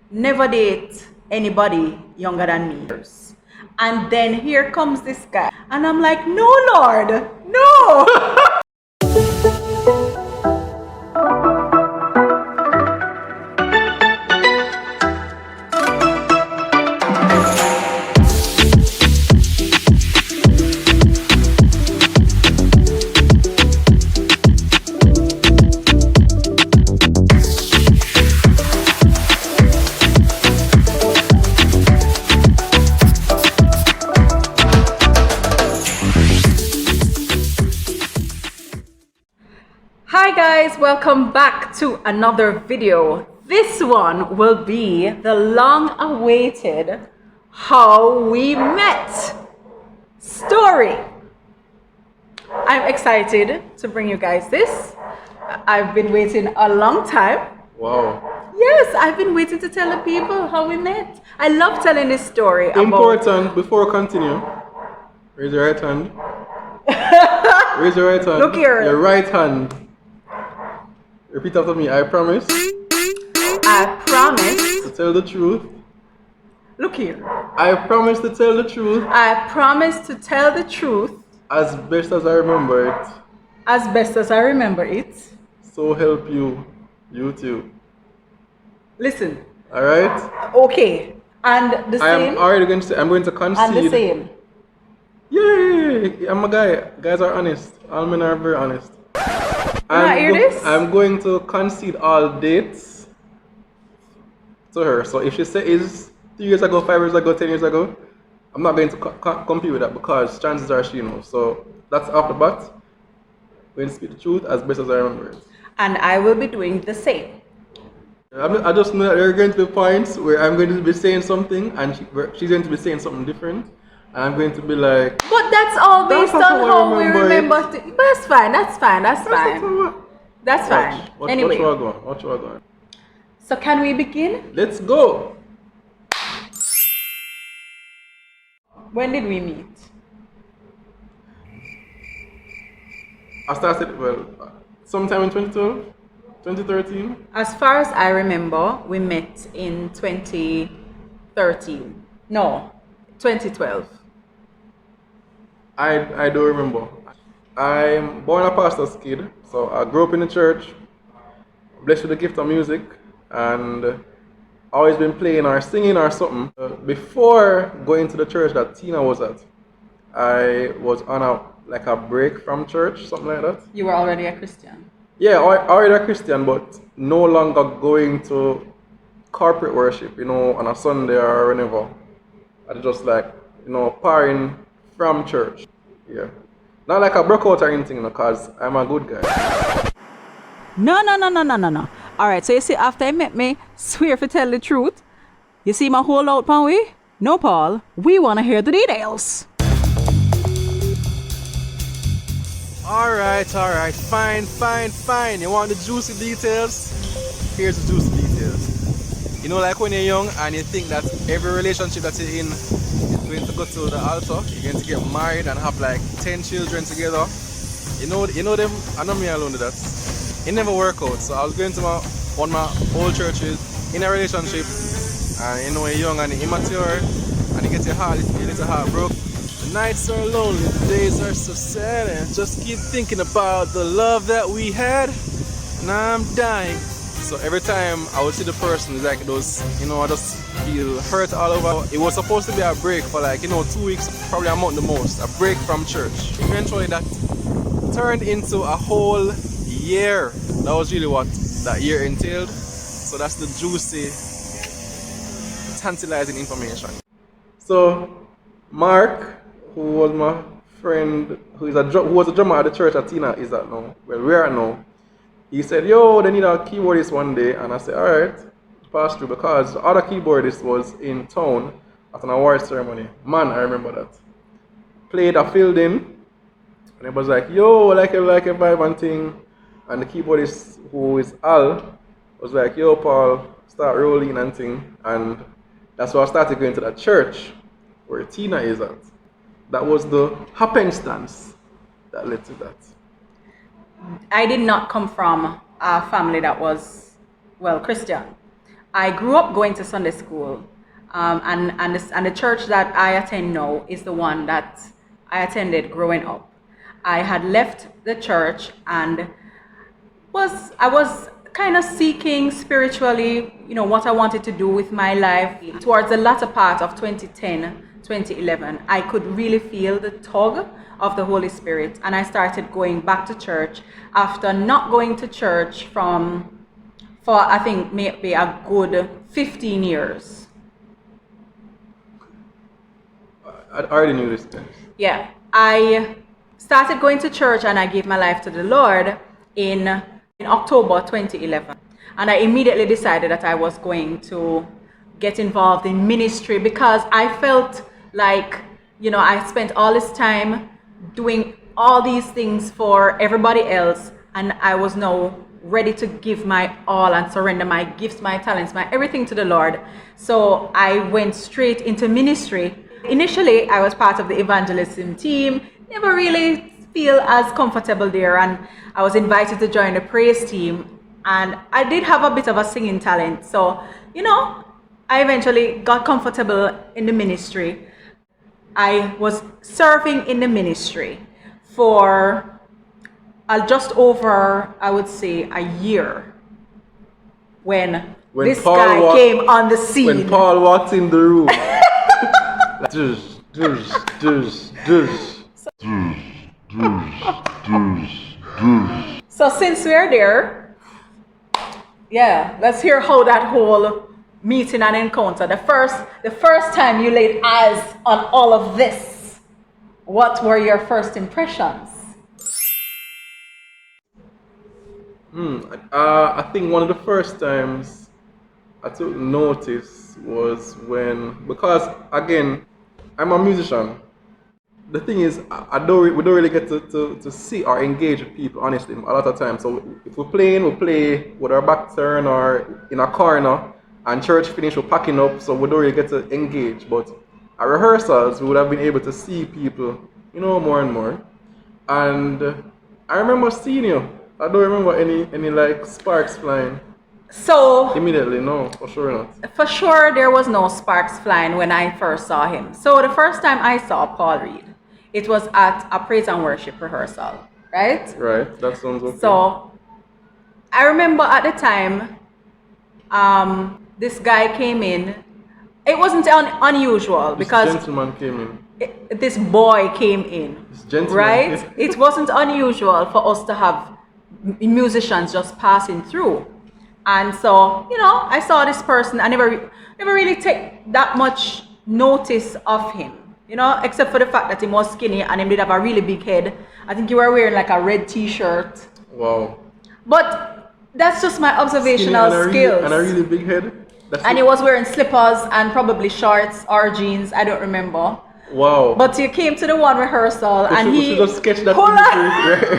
never date anybody younger than me. And then here comes this guy. And I'm like, no, Lord, no. Hi guys, welcome back to another video. This one will be the long-awaited how we met story. I'm excited to bring you guys this. I've been waiting a long time. Wow. Yes, I've been waiting to tell the people how we met. I love telling this story. Important, before we continue, raise your right hand. Raise your right hand. Look here. Your right hand. Repeat after me. I promise I promise to tell the truth. Look here. I promise to tell the truth I promise to tell the truth as best as I remember it. as best as I remember it. So help you, you too. Listen. Alright? Okay. And the I same. am already going to say, I'm going to concede. And the same. Yeah, I'm a guy. Guys are honest. All men are very honest. Hear this? I'm going to concede all dates to her. So if she says 3 years ago, 5 years ago, 10 years ago, I'm not going to compete with that because chances are she knows. So that's off the bat. I'm going to speak the truth as best as I remember it. And I will be doing the same. I just know that there are going to be points where I'm going to be saying something and she's going to be saying something different. And I'm going to be like, But that's all based on how we remember. it. That's fine. That's fine. That's fine. That's fine. Anyway. Watch you are going. So can we begin? Let's go. When did we meet? I started, sometime in 2012, 2013. As far as I remember, we met in 2013. No, 2012. I do remember. I'm born a pastor's kid, so I grew up in the church, blessed with the gift of music, and always been playing or singing or something. Before going to the church that Tina was at, I was on a break from church, something like that. You were already a Christian? Yeah, already a Christian, but no longer going to corporate worship, on a Sunday or whenever. I just partying from church. Yeah. Not like I broke out or anything, because I'm a good guy. No. Alright, so you see, after you met me, swear to tell the truth. You see my whole out, pan we? No, Paul. We want to hear the details. Alright, fine. You want the juicy details? Here's the juicy details. Like when you're young and you think that every relationship that you're in is going to go to the altar, you're going to get married and have 10 children together. You know them, I know me alone do that. It never worked out. So I was going to one of my old churches in a relationship, and you're young and immature and you get your heart broke. The nights are lonely, the days are so sad, and just keep thinking about the love that we had, and I'm dying. So every time I would see the person, it's like those, I just feel hurt all over. It was supposed to be a break for 2 weeks, probably a month the most, a break from church. Eventually that turned into a whole year. That was really what that year entailed. So that's the juicy, tantalizing information. So Mark, who was my friend, who was a drummer at the church that Tina is at now, well, we are now, he said, yo, they need a keyboardist one day. And I said, alright, pass through, because the other keyboardist was in town at an award ceremony. Man, I remember that. Played a filled in, and it was like, yo, like a vibe and thing. And the keyboardist, who is Al, was like, yo, Paul, start rolling and thing. And that's why I started going to that church where Tina is at. That was the happenstance that led to that. I did not come from a family that was, Christian. I grew up going to Sunday school, and the church that I attend now is the one that I attended growing up. I had left the church and I was kind of seeking spiritually, what I wanted to do with my life. Towards the latter part of 2010, 2011, I could really feel the tug of the Holy Spirit, and I started going back to church after not going to church for I think maybe a good 15 years. I already knew this thing. Yeah, I started going to church and I gave my life to the Lord in October 2011, and I immediately decided that I was going to get involved in ministry because I felt like, I spent all this time doing all these things for everybody else, and I was now ready to give my all and surrender my gifts, my talents, my everything to the Lord. So I went straight into ministry. Initially, I was part of the evangelism team, never really feel as comfortable there, and I was invited to join the praise team, and I did have a bit of a singing talent. So, I eventually got comfortable in the ministry. I was serving in the ministry for just over, I would say, a year when this guy came on the scene. When Paul walked in the room. So since we're there, let's hear how that whole meeting and encounter, the first time you laid eyes on all of this, what were your first impressions? I think one of the first times I took notice was because again, I'm a musician. The thing is, we don't really get to see or engage with people, honestly, a lot of times. So if we're playing, we play with our back turned or in a corner, and church finish, we're packing up, so we don't really get to engage. But at rehearsals, we would have been able to see people, more and more. And I remember seeing you. I don't remember any like sparks flying. So immediately, no, for sure not. For sure, there was no sparks flying when I first saw him. So the first time I saw Paul Reed, it was at a praise and worship rehearsal, right? Right, that sounds okay. So I remember at the time, this guy came in. It wasn't unusual because this gentleman came in. This boy came in, this gentleman, right? It wasn't unusual for us to have musicians just passing through. And so, I saw this person. I never really take that much notice of him, except for the fact that he was skinny and he did have a really big head. I think you were wearing like a red t-shirt. Wow. But that's just my observational skills. And a really big head. And he was wearing slippers and probably shorts or jeans. I don't remember. Wow. But you came to the one rehearsal and he... We should have sketched that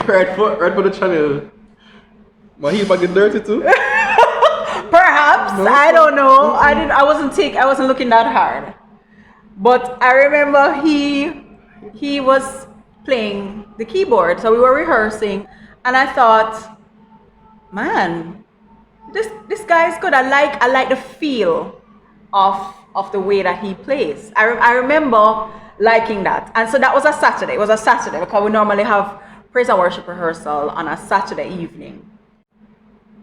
right for the channel. My heel bag get dirty too? Perhaps. No, I don't know. I wasn't looking that hard. But I remember he was playing the keyboard. So we were rehearsing and I thought, man, this guy is good. I like the feel of the way that he plays. I remember liking that. And so that was a Saturday. It was a Saturday because we normally have praise and worship rehearsal on a Saturday evening.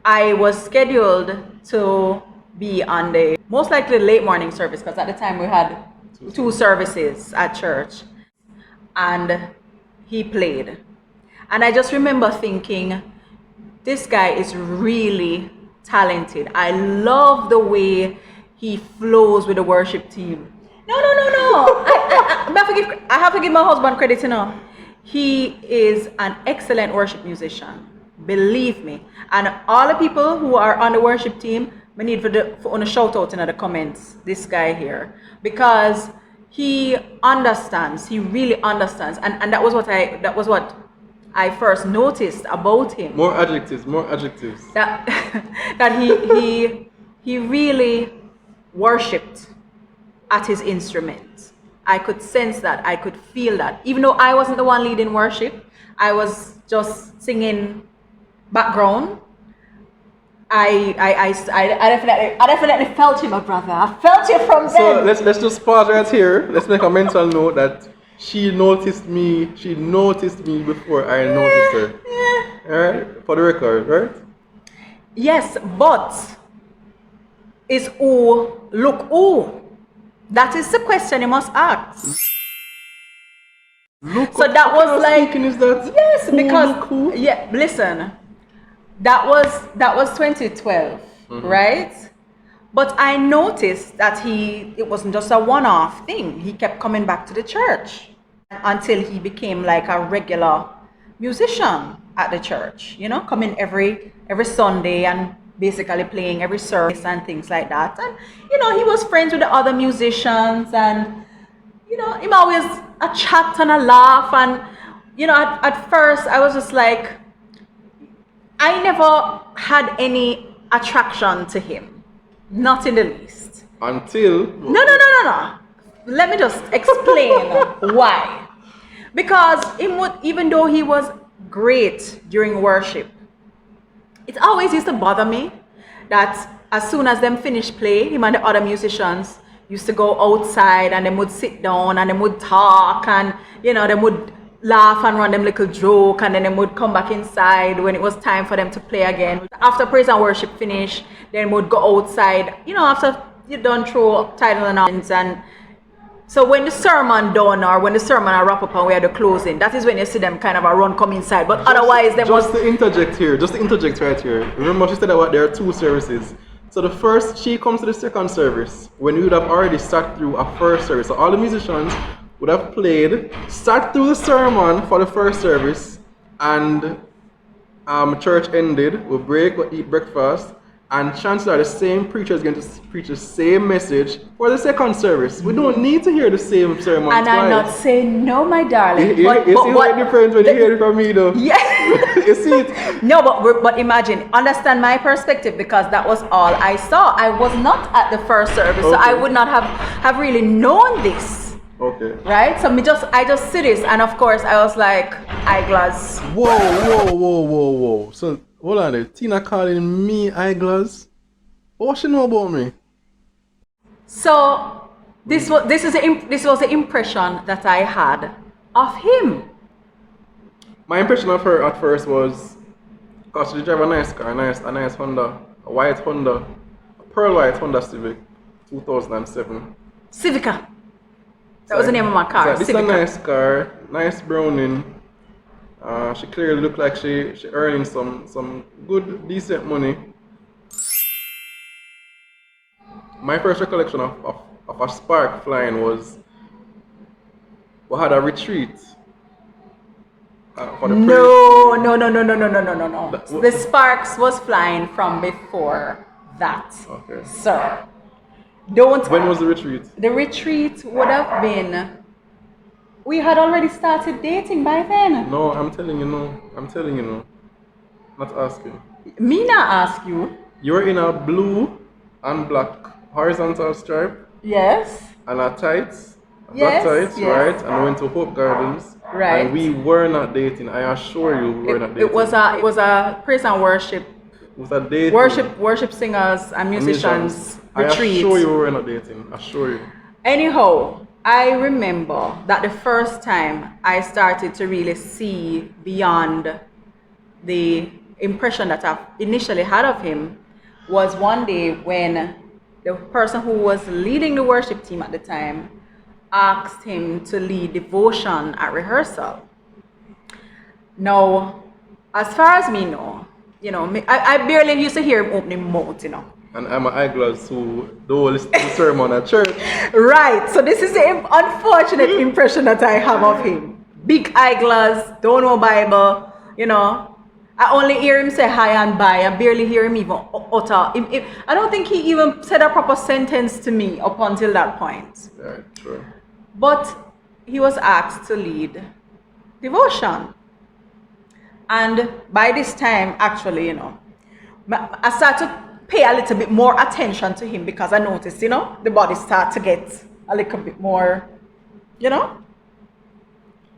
I was scheduled to be on the most likely late morning service because at the time we had two services at church, and he played. And I just remember thinking, this guy is really talented. I love the way he flows with the worship team. No. I have to give my husband credit, He is an excellent worship musician. Believe me. And all the people who are on the worship team, we need for a shout out in the comments, this guy here. Because he understands, he really understands. And that was what I first noticed about him. More adjectives. That he really worshipped at his instrument. I could sense that, I could feel that. Even though I wasn't the one leading worship, I was just singing background. I definitely felt you, my brother. I felt you from So then. let's just pause right here. Let's make a mental note that she noticed me. She noticed me before I noticed her. Yeah. All right, for the record, right? Yes, but is who look who? That is the question you must ask. Look, So that what was kind of like, speaking is that? yes, Who because look who? yeah, listen, that was 2012, right? But I noticed that it wasn't just a one-off thing. He kept coming back to the church until he became like a regular musician at the church, coming every Sunday and basically playing every service and things like that. And he was friends with the other musicians, and him always a chat and a laugh. And at first I was just like, I never had any attraction to him, not in the least. Until No. Let me just explain why. Because even though he was great during worship, it always used to bother me that as soon as them finished play, him and the other musicians used to go outside and they would sit down and they would talk, and they would laugh and run them little joke, and then they would come back inside when it was time for them to play again. After praise and worship finish, then would go outside, after you done through titles and offerings. And so when the sermon done, or when the sermon are wrap up and we are the closing, that is when you see them kind of a run come inside. But otherwise, they just to interject right here. Remember, she said about there are two services. So the first, she comes to the second service when we would have already sat through a first service. So all the musicians would have played, sat through the sermon for the first service, and church ended. We'll break, we'll eat breakfast, and chances are the same preacher is going to preach the same message for the second service. We don't need to hear the same sermon and twice. I'm not saying no, my darling. You see what difference when you hear it from me, though? Yeah. You see it? No, but imagine, understand my perspective, because that was all I saw. I was not at the first service, so I would not have really known this. Okay. Right? So I just see this, and of course I was like, eyeglass. Whoa. So hold on there. Tina calling me eyeglass. What she know about me? So this was the impression that I had of him. My impression of her at first was, because she drive a nice car, a nice Honda, a white Honda, a pearl white Honda Civic, 2007. Civica. That was the name of my car. This is a nice car, nice browning. She clearly looked like she earning some good, decent money. My first recollection of a spark flying was, we had a retreat. For the No. The sparks was flying from before that. Okay. Sir. Don't. When was the retreat? The retreat would have been. We had already started dating by then. No, I'm telling you no. Not asking. Me not ask you. You were in a blue and black horizontal stripe Yes. and a tights, Yes, black tights, yes. right? And we went to Hope Gardens. Right. And we were not dating. I assure you, we were not dating. It was a praise and worship. It was a date. Worship singers and musicians retreat. I assure you, we were not dating. Assure you. Anyhow, I remember that the first time I started to really see beyond the impression that I initially had of him was one day when the person who was leading the worship team at the time asked him to lead devotion at rehearsal. Now, as far as me know, I barely used to hear him opening mouth, And I'm an eyeglass who don't listen to the sermon at church. Right, so this is the unfortunate impression that I have of him. Big eyeglass, don't know Bible, I only hear him say hi and bye. I barely hear him even utter. I don't think he even said a proper sentence to me up until that point. Yeah, true. But he was asked to lead devotion. And by this time, actually, I started to pay a little bit more attention to him, because I noticed, the body start to get a little bit more,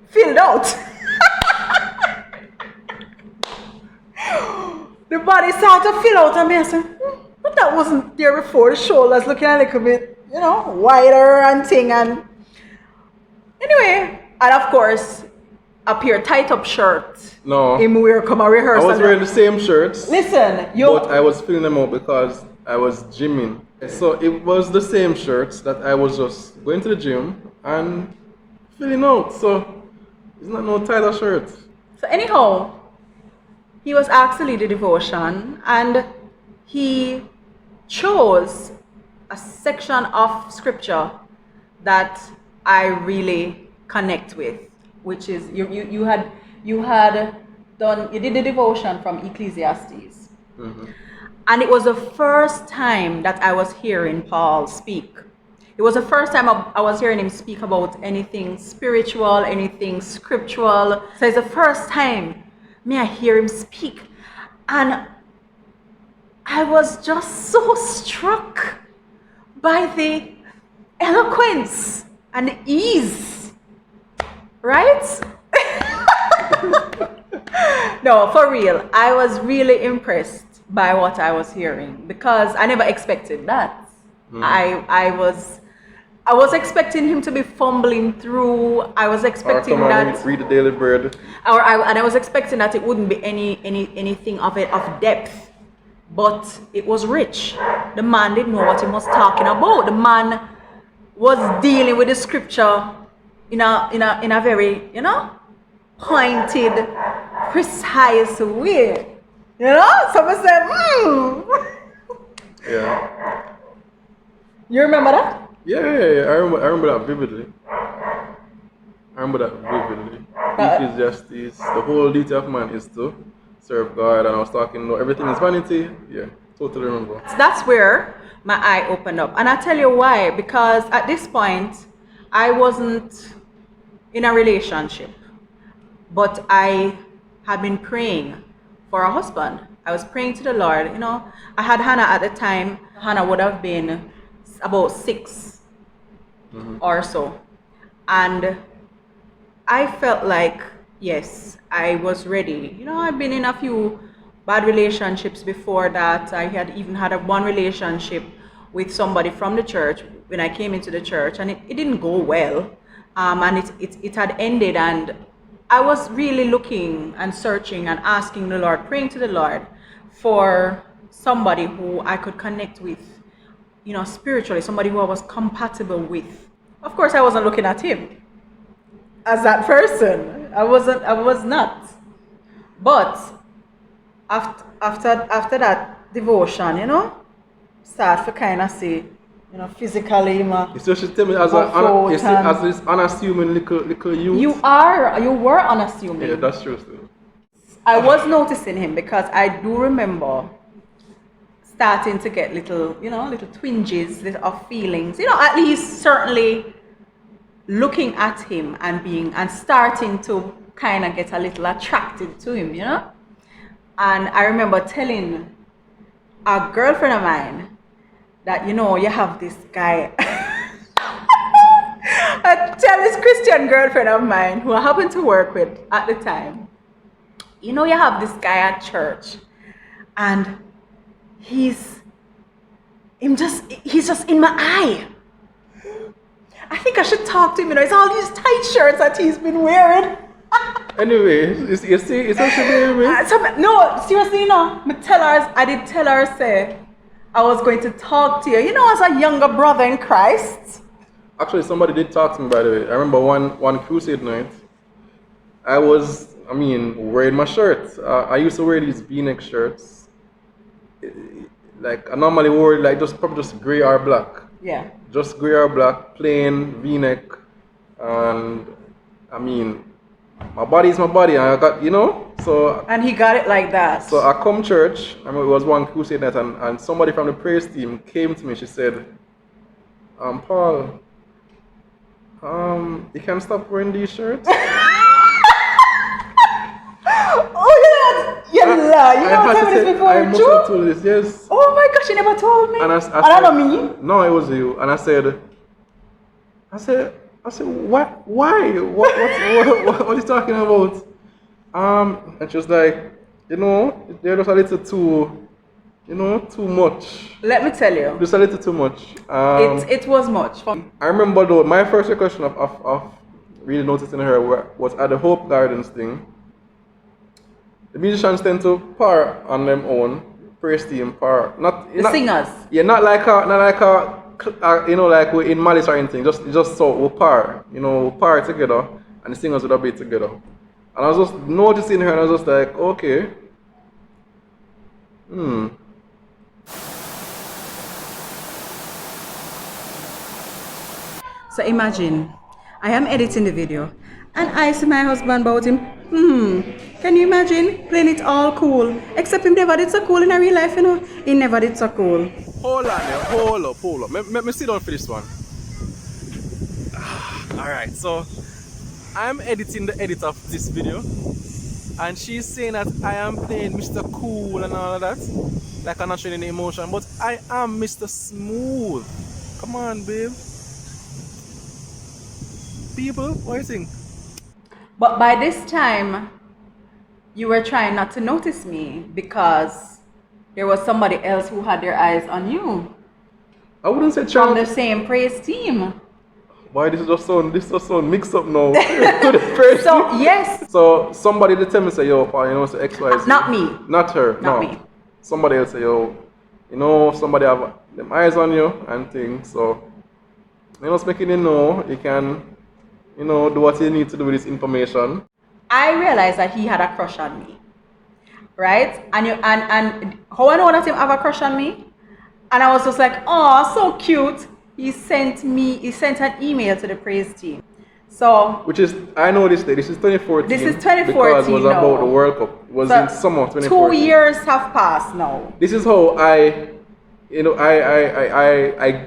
filled out. the body started to fill out, and me I said, but that wasn't there before. The shoulders looking a little bit, wider and thing. And anyway, and of course, a pair tight up shirt. No. Him wear come a rehearsal. I was wearing the same shirts. Listen, but I was filling them out because I was gymming. So it was the same shirts that I was just going to the gym and filling out. So it's not no tighter shirt. So anyhow, he was asked to lead the devotion, and he chose a section of scripture that I really connect with, which is you did the devotion from Ecclesiastes. Mm-hmm. And it was the first time that I was hearing Paul speak. It was the first time I was hearing him speak about anything spiritual, anything scriptural. So it's the first time I hear him speak. And I was just so struck by the eloquence and the ease. Right? No, for real. I was really impressed by what I was hearing because I never expected that. I was expecting him to be fumbling through. I was expecting that read the Daily Bread. And I was expecting that it wouldn't be anything of depth, but it was rich. The man didn't know what he was talking about. The man was dealing with the scripture in a very pointed, precise way. Someone said, Yeah. You remember that? Yeah. I remember that vividly. Ecclesiastes, the whole duty of man is to serve God, and I was talking, everything is vanity. Yeah, totally remember. That's where my eye opened up. And I tell you why, because at this point, I wasn't in a relationship, but I had been praying for a husband. I was praying to the Lord. I had Hannah at the time. Hannah would have been about 6 or so. And I felt like, yes, I was ready. I've been in a few bad relationships before that. I had even had one relationship with somebody from the church when I came into the church, and it didn't go well. And it had ended, and I was really looking and searching and asking the Lord, praying to the Lord for somebody who I could connect with, spiritually, somebody who I was compatible with. Of course, I wasn't looking at him as that person. I was not. But after that devotion, start to kind of see, physically, so she tell me as this unassuming little youth. You were unassuming. Yeah, that's true too. I was noticing him because I do remember starting to get little twinges of feelings. At least certainly looking at him and starting to kind of get a little attracted to him, And I remember telling a girlfriend of mine that, you have this guy. I tell this Christian girlfriend of mine who I happened to work with at the time, you have this guy at church, and he's just in my eye. I think I should talk to him. It's all these tight shirts that he's been wearing. Anyway, you see, it's actually no, seriously, I did tell her, say, I was going to talk to you, as a younger brother in Christ. Actually, somebody did talk to me, by the way. I remember one crusade night, I was wearing my shirt. I used to wear these V-neck shirts. Like, I normally wore probably just gray or black. Yeah. Just gray or black, plain V-neck. And, my body is my body, and I got, so... And he got it like that. So I come church, I remember it was one crusade night, and somebody from the praise team came to me, she said, Paul, you can stop wearing these shirts? Oh, yeah, you told me this before, I must have told this, yes. Oh my gosh, you never told me. And I said, me? No, it was you. And I said, what? Why? What are you talking about? And she was like, you know, they're just a little too, you know, too much. Let me tell you, Just a little too much. it was much fun. I remember though, my first recollection of really noticing her was at the Hope Gardens thing. The musicians tend to par on them own, praise team par. The singers. Yeah, you know, like we in Malice or anything. Just so we par, you know, we par together, and the singers would have be together. And I was just noticing her, and I was just like, okay, So imagine, I am editing the video, and I see my husband about him. Can you imagine playing it all cool? Except him never did so cool in a real life, you know. He never did so cool. hold on, there, hold up. Let me sit down for this one. Alright, so I'm editing the edit of this video, and she's saying that I am playing Mr. Cool and all of that, like I'm not showing any emotion, but I am Mr. Smooth. Come on, babe. People, what do you think? But by this time, you were trying not to notice me because there was somebody else who had their eyes on you I wouldn't say from child. the same praise team. Why this just sound mixed up now? To the first So thing. yes, So somebody did tell me say, yo, pa, you know, say X, Y, Z. not me. Not her. Not no. me. Somebody else say, yo, you know, somebody have them eyes on you and things. So, you know, it's making you know you can, you know, do what you need to do with this information. I realized that he had a crush on me, right? And how I know that him have a crush on me? And I was just like, oh, so cute. He sent an email to the praise team. So Which is, I know this day, this is 2014. This is 2014 Because it was now. about the World Cup. It was so in summer of 2014. 2 years have passed now. This is how I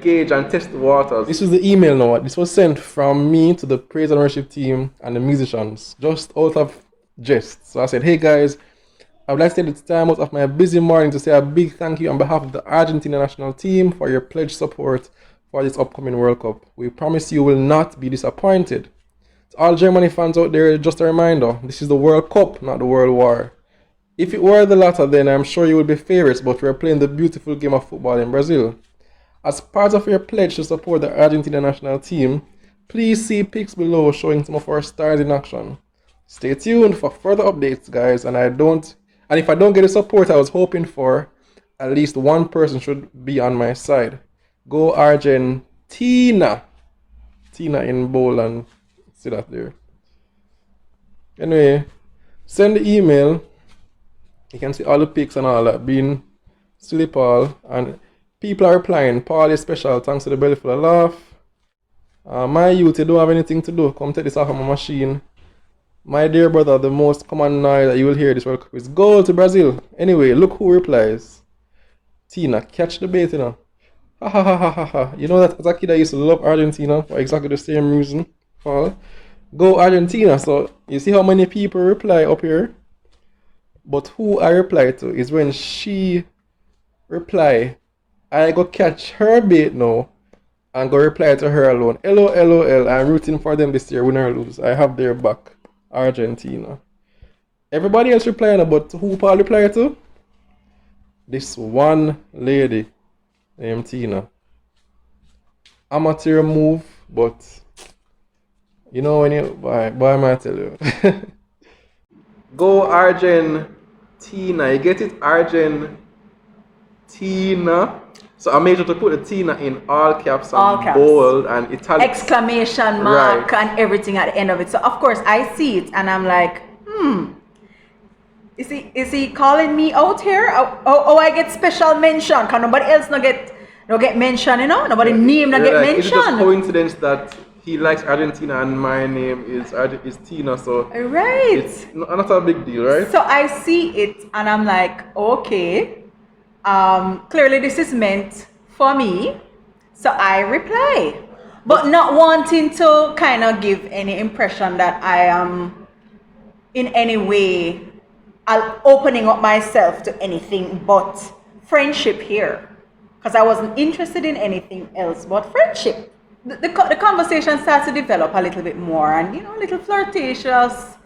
gauge and test the waters. This is the email now. This was sent from me to the praise and worship team and the musicians, just out of jest. So I said, hey guys, I would like to take the time out of my busy morning to say a big thank you on behalf of the Argentina national team for your pledged support for this upcoming World Cup. We promise you will not be disappointed. To all Germany fans out there, just a reminder, this is the World Cup, not the World War. If it were the latter, then I'm sure you would be favorites, but we're playing the beautiful game of football in Brazil. As part of your pledge to support the Argentina national team, please see pics below showing some of our stars in action. Stay tuned for further updates, guys, and if I don't get the support I was hoping for, at least one person should be on my side. Go Argentina! Tina in bold and see that there. Anyway, send the email. You can see all the pics and all that being silly Paul, and people are replying. Paul is special, thanks to the belly full of laugh. My youth, you don't have anything to do. Come take this off of my machine. My dear brother, the most common noise that you will hear this World Cup is goal to Brazil. Anyway, look who replies. Tina, catch the bait, you know. Ha ha ha ha ha ha. You know that as a kid I used to love Argentina for exactly the same reason, Paul. Go Argentina. So you see how many people reply up here? But who I reply to is when she reply, I go catch her bait now and go reply to her alone. LOL, I'm rooting for them this year, win or lose. I have their back. Argentina. Everybody else replying, but who Paul reply to? This one lady named Tina. Amateur move, but you know when you boy I tell you. Go Argentina. You get it? Argentina. So I made sure to put the Tina in all caps and bold and italics. Exclamation mark and everything at the end of it. So of course I see it and I'm like, Is he calling me out here? Oh, I get special mention. Can nobody else no get mentioned, you know? Nobody name no get mentioned. It's just coincidence that he likes Argentina and my name is Tina, so right. It's not a big deal, right? So I see it and I'm like, okay. Clearly this is meant for me. So I reply. But not wanting to kind of give any impression that I am in any way opening up myself to anything but friendship here. Because I wasn't interested in anything else but friendship. The conversation starts to develop a little bit more and, you know, a little flirtatious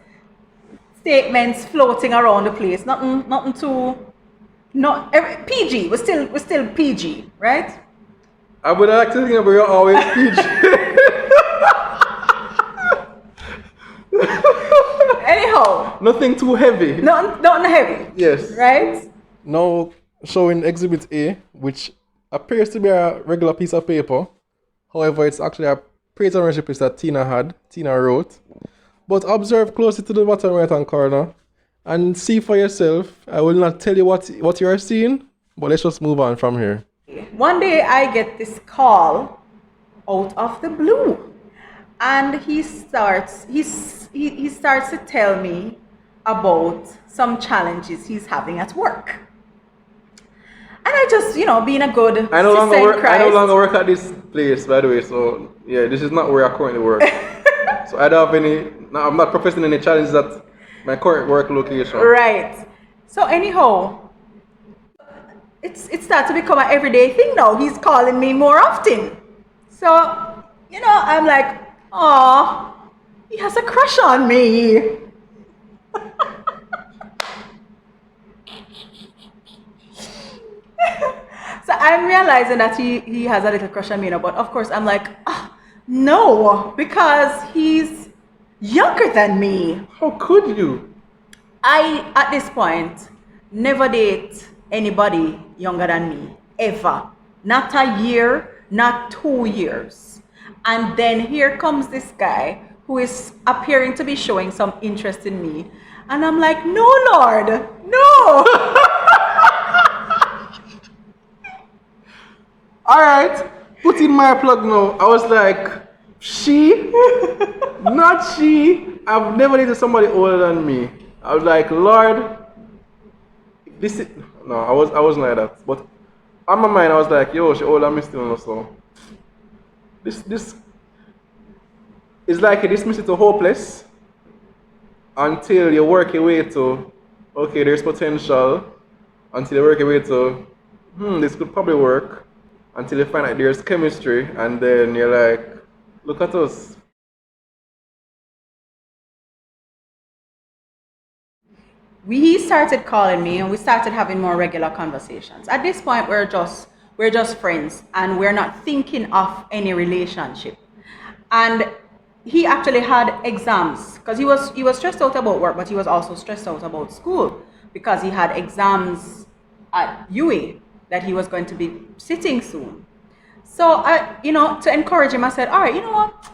statements floating around the place. Nothing too, PG. We're still PG, right? I would like to think about you're always PG. Anyhow, Nothing too heavy. nothing heavy. Yes. Right? Now showing Exhibit A, which appears to be a regular piece of paper. However, it's actually a patent recipes that Tina wrote. But observe closely to the bottom right hand corner and see for yourself. I will not tell you what you are seeing, but let's just move on from here. One day I get this call out of the blue, and he starts to tell me about some challenges he's having at work. And I just, being a good I no sister in Christ. I no longer work at this place, by the way. So yeah, this is not where I currently work. So I don't have any. I'm not professing any challenges at my current work location. Right. So anyhow, it starts to become an everyday thing now. He's calling me more often. So, I'm like, oh, he has a crush on me. So I'm realizing that he has a little crush on me now, but of course I'm like, no, because he's younger than me. How could you? I, at this point, never date anybody younger than me, ever. Not a year, not 2 years. And then here comes this guy who is appearing to be showing some interest in me. And I'm like, no, Lord, no. All right, put in my plug now. I was like, she? Not she. I've never dated somebody older than me. I was like, Lord, this is... No, I wasn't like that. But on my mind, I was like, yo, she older than me still, so... This... It's like you dismiss it to hopeless until you work your way to, okay, there's potential, until you work your way to, this could probably work. Until you find out there's chemistry, and then you're like, look at us. He started calling me and we started having more regular conversations. At this point, we're just friends and we're not thinking of any relationship. And he actually had exams because he was stressed out about work, but he was also stressed out about school because he had exams at UA that he was going to be sitting soon. So to encourage him, I said, all right, you know what?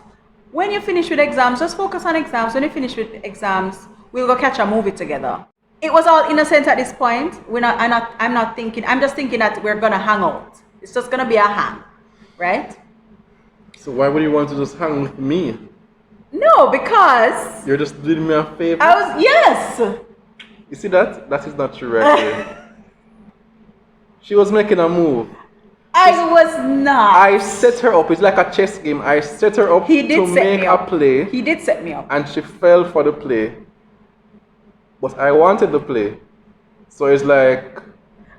When you finish with exams, just focus on exams. When you finish with exams, we'll go catch a movie together. It was all innocent at this point. I'm just thinking that we're gonna hang out. It's just gonna be a hang, right? So why would you want to just hang with me? No, because you're just doing me a favor. Yes. You see that? That is not true right there. She was making a move. I was not. I set her up. It's like a chess game. I set her up to make a play. He did set me up. And she fell for the play. But I wanted the play. So it's like...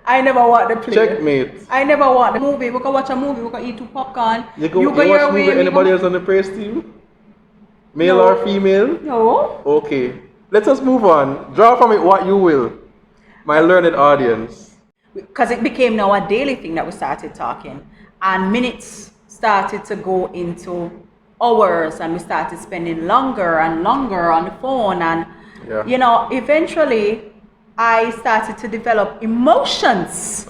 I never want the play. Checkmate. I never want the movie. We can watch a movie. We can eat 2 popcorn. You watch movie anybody else on the praise team? Male or female? No. Okay. Let us move on. Draw from it what you will. My learned audience. Because it became now a daily thing that we started talking. And minutes started to go into hours. And we started spending longer and longer on the phone. And, eventually I started to develop emotions.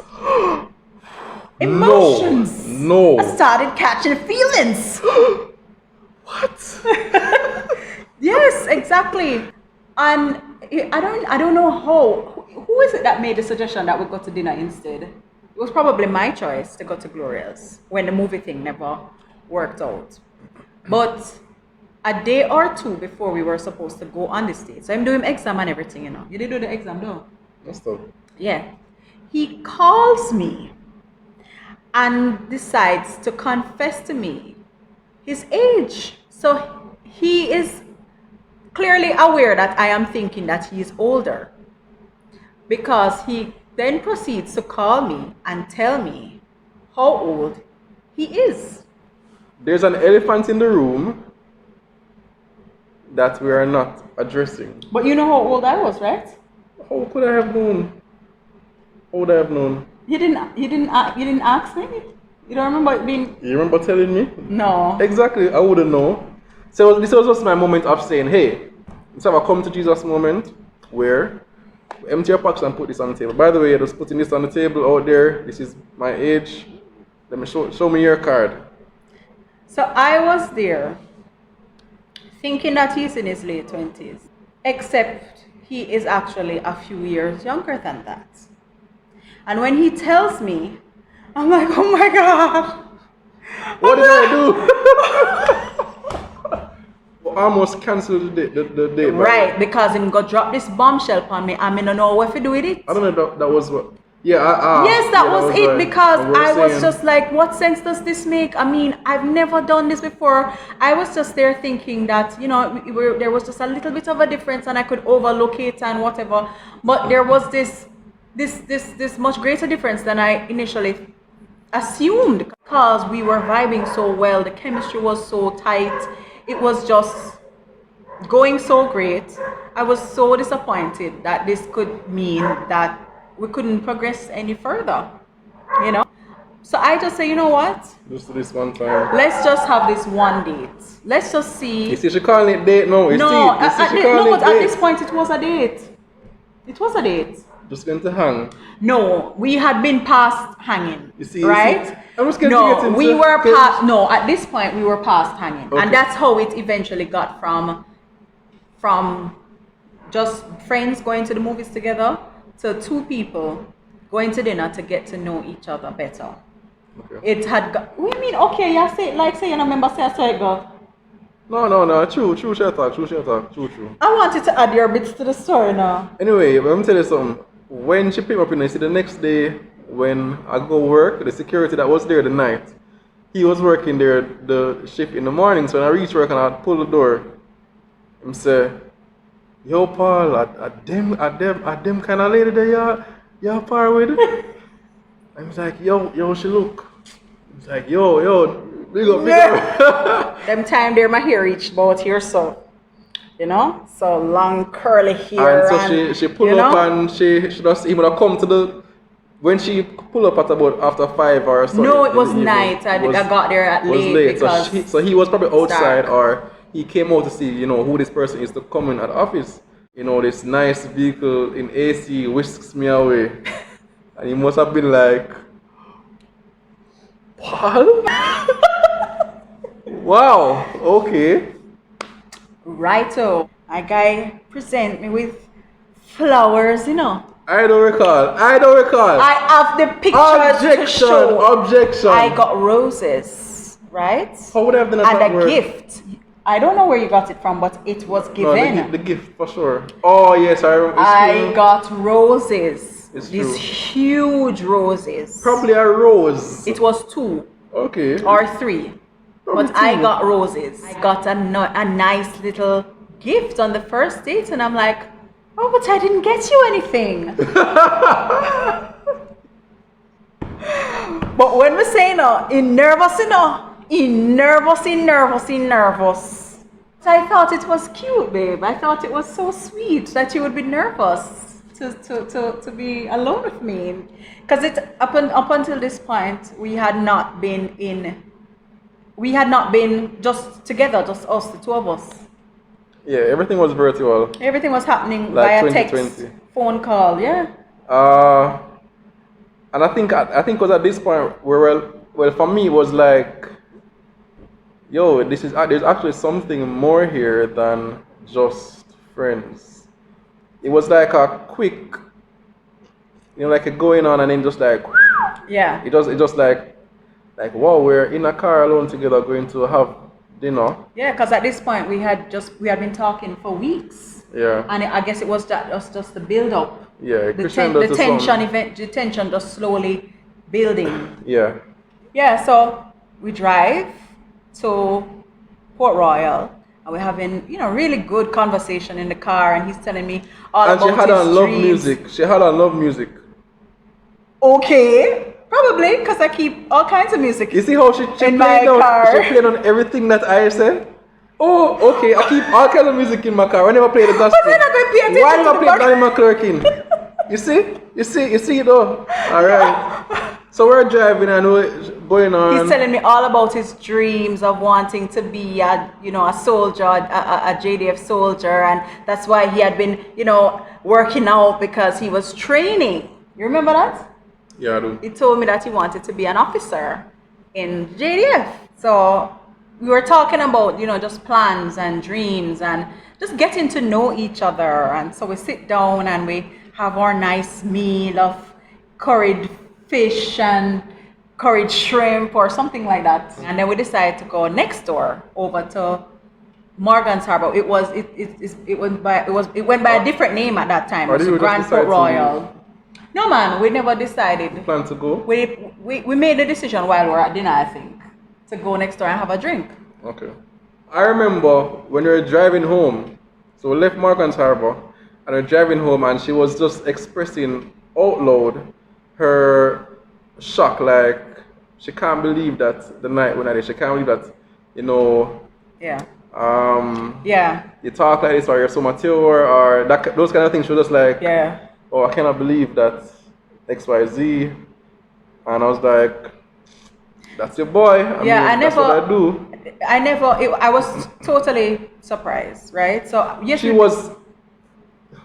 Emotions. No. I started catching feelings. What? Yes, exactly. And I don't know how. Who is it that made the suggestion that we go to dinner instead? It was probably my choice to go to Gloria's when the movie thing never worked out. But a day or 2 before we were supposed to go on this date, so I'm doing exam and everything, You did do the exam, though? That's tough. Yeah. He calls me and decides to confess to me his age. So he is clearly aware that I am thinking that he is older, because he then proceeds to call me and tell me how old he is. There's an elephant in the room. that we are not addressing. But you know how old I was, right? How could I have known? How would I have known? You didn't ask me. You don't remember it being? You remember telling me? No. Exactly, I wouldn't know. So this was just my moment of saying, hey, let's have a come to Jesus moment where we empty your pockets and put this on the table. By the way, just putting this on the table out there. This is my age. Let me show me your card. So I was there thinking that he's in his late 20s, except he is actually a few years younger than that. And when he tells me, I'm like, oh my God. What did I do? Almost cancelled the date. Right, because him go drop this bombshell on me. I mean, I don't know what to do with it. I don't know, that was what. Yeah, yes, that was it, right. because I was saying, just like, what sense does this make? I mean, I've never done this before. I was just there thinking that, you know, there was just a little bit of a difference and I could overlook it and whatever. But there was this much greater difference than I initially assumed, because we were vibing so well. The chemistry was so tight. It was just going so great. I was so disappointed that this could mean that we couldn't progress any further, you know. So I just say, you know what? Just this one time. Let's just have this one date. Let's just see. You see, she calling it date now. But at this point, it was a date. It was a date. Just going to hang. No, we had been past hanging. You see, right? I'm just going to get into we were past. No, at this point, we were past hanging, okay. And that's how it eventually got from just friends going to the movies together to two people going to dinner to get to know each other better. Okay. It had got. We mean okay? Yeah, say like say you know, remember say I saw it go. No. True. I wanted to add your bits to the story now. Anyway, let me tell you something. When she picked me up, you see, the next day when I go work, the security that was there the night, he was working there the shift in the morning. So when I reach work and I pull the door, I say, yo, Paul, at them kind of lady there, you're par with. I was like, yo, she look. It's like, yo, big up. Them time there, my hair reached about here, so. You know, so long curly hair. And so she pull up and she just even come to the, when she pull up at about after 5 or so. No, it was night. I got there at late. Because so he was probably outside or he came out to see, you know, who this person is to come in at the office. You know, this nice vehicle in AC whisks me away. And he must have been like, Paul? Wow, okay. Righto. My guy present me with flowers, you know. I don't recall. I have the pictures to show. Objection. I got roses, right? How would I have done that? And a gift. I don't know where you got it from, but it was given. No, the gift for sure. Oh yes, I remember. I got roses. It's These true. huge roses. Probably a rose. It was 2. Okay. Or 3. Probably But I 2. got roses. I got a nice little gift on the first date, and I'm like, oh, but I didn't get you anything. But when we say no, nervous. So I thought it was cute, babe. I thought it was so sweet that you would be nervous to be alone with me. Because up until this point, we had not been just together, just us, the two of us. Yeah, everything was virtual. Everything was happening Like via text, 2020. phone call, yeah. And I think because at this point well for me it was like, yo, there's actually something more here than just friends. It was like a quick, you know, like a going on and then just like, Yeah. it just like wow, we're in a car alone together going to have dinner. Yeah, because at this point we had been talking for weeks. Yeah. And I guess it was just the build up. Yeah, The tension just slowly building. Yeah. Yeah, so we drive to Port Royal and we're having, you know, really good conversation in the car, and he's telling me all And about she had his on love dreams. music. She had on love music. Okay, probably because I keep all kinds of music. You see how she In my played on, car. she played on everything that I said? Oh, okay. I keep all kinds of music in my car. I never play the gospel. But then I'm going to pay attention Why do to I the play back- Donnie McClurkin? You see it though. All right. So we're driving and we're going on. He's telling me all about his dreams of wanting to be a soldier, a JDF soldier, and that's why he had been, working out because he was training. You remember that? Yeah, I do. He told me that he wanted to be an officer in JDF. So we were talking about, just plans and dreams and just getting to know each other. And so we sit down and we have our nice meal of curried fish and curried shrimp or something like that. And then we decided to go next door over to Morgan's Harbor. It went by a different name at that time. It was Grand Port Royal. No man, we never decided. Plan to go? We made the decision while we were at dinner, I think, to go next door and have a drink. Okay. I remember when we were driving home, so we left Morgan's Harbor and we were driving home and she was just expressing out loud her shock, like she can't believe that the night when I did, she can't believe that, Yeah. Yeah. You talk like this or you're so mature or those kind of things. She was just like, Yeah. oh, I cannot believe that XYZ. And I was like, that's your boy. That's what I do. I was totally surprised, right? So yes, She was,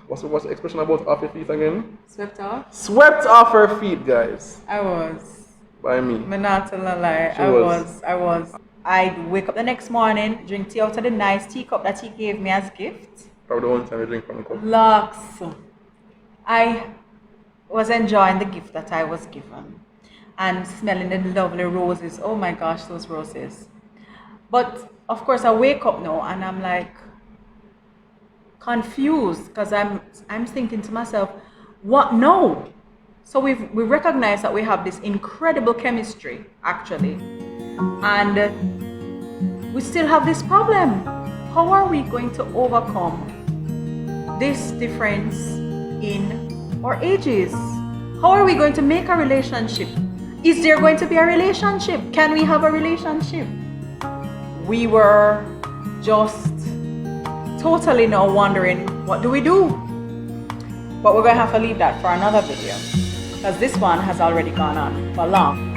what's the expression about off your feet again? swept off. Swept off her feet, guys. I was. By me. I'm not telling a lie. She I was. was. I'd wake up the next morning, drink tea out of the nice teacup that he gave me as gift. Probably the one time you drink from the cup. Lux. I was enjoying the gift that I was given and smelling the lovely roses. Oh my gosh, those roses. But of course I wake up now and I'm like confused because I'm thinking to myself, what? No. So we recognize that we have this incredible chemistry actually, and we still have this problem. How are we going to overcome this difference in our ages? How are we going to make a relationship? Is there going to be a relationship? Can we have a relationship? We were just totally now wondering, what do we do? But we're going to have to leave that for another video because this one has already gone on for long.